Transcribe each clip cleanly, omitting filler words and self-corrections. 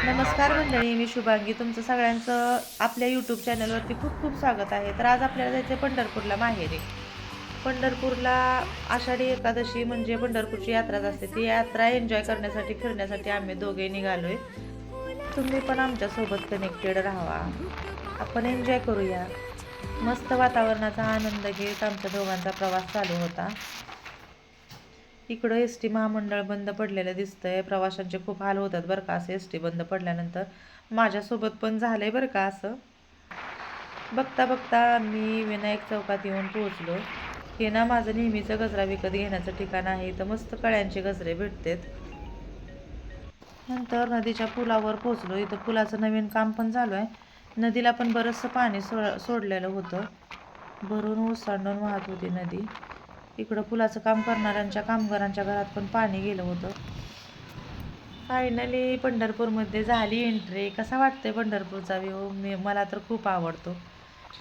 नमस्कार मंडळी, मी शुभांगी. तुमचं सगळ्यांचं आपल्या यूट्यूब चॅनलवरती खूप खूप स्वागत आहे. तर आज आपल्याला जायचं आहे पंढरपूरला माहेरी. पंढरपूरला आषाढी एकादशी म्हणजे पंढरपूरची यात्राच असते. ती यात्रा एन्जॉय करण्यासाठी फिरण्यासाठी आम्ही दोघे निघालोय. तुम्ही पण आमच्यासोबत कनेक्टेड राहावा. आपण एन्जॉय करूया. मस्त वातावरणाचा आनंद घेत आमच्या दोघांचा प्रवास चालू होता. इकडं एस टी महामंडळ बंद पडलेलं दिसतंय. प्रवाशांचे खूप हाल होतात बरं का असं एस टी बंद पडल्यानंतर. माझ्यासोबत पण झालंय बरं का असं. बघता बघता मी विनायक चौकात येऊन पोहोचलो. हे ना माझं नेहमीचं गजरा विकत घेण्याचं ठिकाण आहे. इथं मस्त कळ्यांचे गजरे भेटतात. नंतर नदीच्या पुलावर पोहोचलो. इथं पुलाचं नवीन काम पण चालू आहे. नदीला पण बरंचसं पाणी सोडलेलं होतं. भरून ओसंडून वाहत होती नदी. इकडं पुलाचं काम करणाऱ्यांच्या कामगारांच्या घरात पण पाणी गेलं होतं. फायनली पंढरपूरमध्ये झाली एंट्री. कसा वाटतंय पंढरपूरचा व्ह्यू? मला तर खूप आवडतो.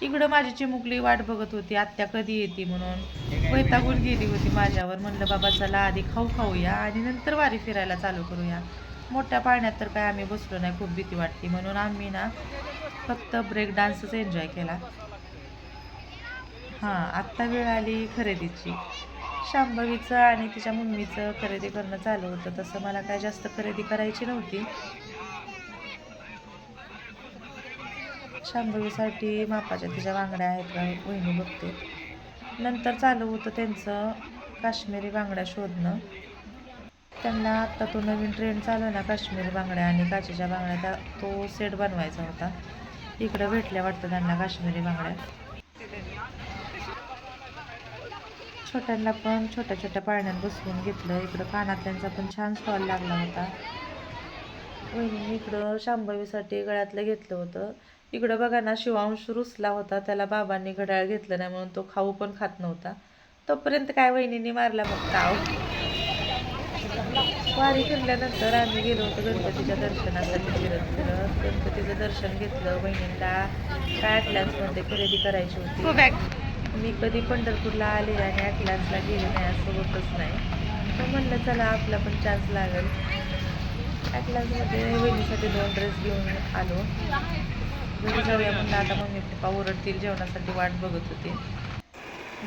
इकडं माझी चिमुकली वाट बघत होती, आत्या कधी येते म्हणून. वैतागून गेली होती माझ्यावर. म्हणलं बाबा चला आधी खाऊ खाऊया आणि नंतर वारी फिरायला चालू करूया. मोठ्या पाळण्यात तर काय आम्ही बसलो नाही, खूप भीती वाटते म्हणून आम्ही ना फक्त ब्रेक डान्सच एन्जॉय केला. हां, आत्ता वेळ आली खरेदीची. शांभवीचं आणि तिच्या मम्मीचं खरेदी करणं चालू होतं. तसं मला काय जास्त खरेदी करायची नव्हती. शांभवीसाठी मापाच्या तिच्या बांगड्या आहेत का वहिनी बघते. नंतर चालू होतं त्यांचं काश्मीरी बांगड्या शोधणं. त्यांना आत्ता तो नवीन ट्रेंड चालू आहे ना, काश्मीरी बांगड्या आणि काचेच्या बांगड्या, तो सेट बनवायचा होता. इकडं भेटल्या वाटतं त्यांना काश्मीरी बांगड्या. छोट्यांना पण छोट्या छोट्या पाळण्यात बसवून घेतलं. इकडं कानातल्यांचा पण छान स्टॉल लागला होता. वहिनीने इकडं शांभवीसाठी गळ्यातलं घेतलं होतं. इकडं बघा ना, शिवांश रुसला होता. त्याला बाबांनी घड्याळ घेतलं नाही म्हणून तो खाऊ पण खात नव्हता. तोपर्यंत काय वहिनीने मारला मग ताव. वारी फिरल्यानंतर आम्ही गेलो होतो गणपतीच्या दर्शनासाठी फिरत फिरत. गणपतीचं दर्शन घेतलं. वहिनींना काय ॲटलान्समध्ये खरेदी करायची होती. मी कधी पंढरपूरला आले आणि ॲटलान्सला गेले नाही असं होतच नाही. तर म्हणलं चला आपला पण चान्स लागेल. ॲटलान्समध्ये वहिनीसाठी 2 ड्रेस घेऊन आलो. घरी जाऊया म्हणलं, आता मम्मी पप्पा ओरडतील, जेवणासाठी वाट बघत होते.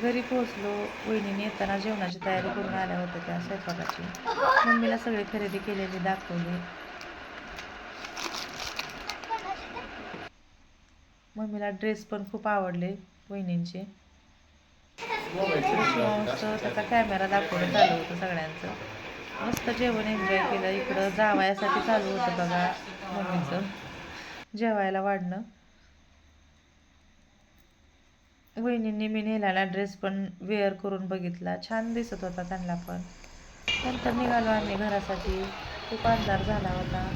घरी पोहोचलो. वहिनीने येताना जेवणाची तयारी करून आल्या होत्या त्या स्वयंपाकाची. मम्मीला सगळी खरेदी केलेली दाखवली. मम्मीला ड्रेस पण खूप आवडले वहिनींचे. शिवांशचं त्याचा कॅमेरा दाखवणं चालू होतं सगळ्यांचं. मस्त जेवण एन्जॉय केलं. इकडं जावयासाठी चालू होतं बघा मम्मीचं जेवायला वाढणं. वहिनींनी मी नेलेला ड्रेस पण वेअर करून बघितला, छान दिसत होता त्यांना पण. नंतर निघालो आम्ही घरासाठी. खूप अंधार झाला होता.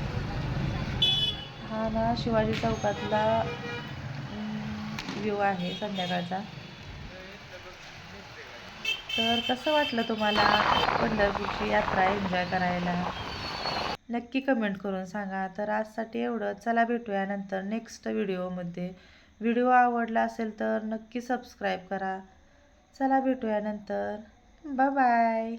हा ना शिवाजी चौकातला व्ह्यू आहे संध्याकाळचा. तर कसं वाटलं तुम्हाला पंढरपूरची यात्रा एन्जॉय करायला? नक्की कमेंट करून सांगा. तर आजसाठी एवढं. चला भेटूया नंतर नेक्स्ट व्हिडिओमध्ये. व्हिडिओ आवडला असेल तर नक्की सबस्क्राईब करा. चला भेटूया नंतर. Bye bye.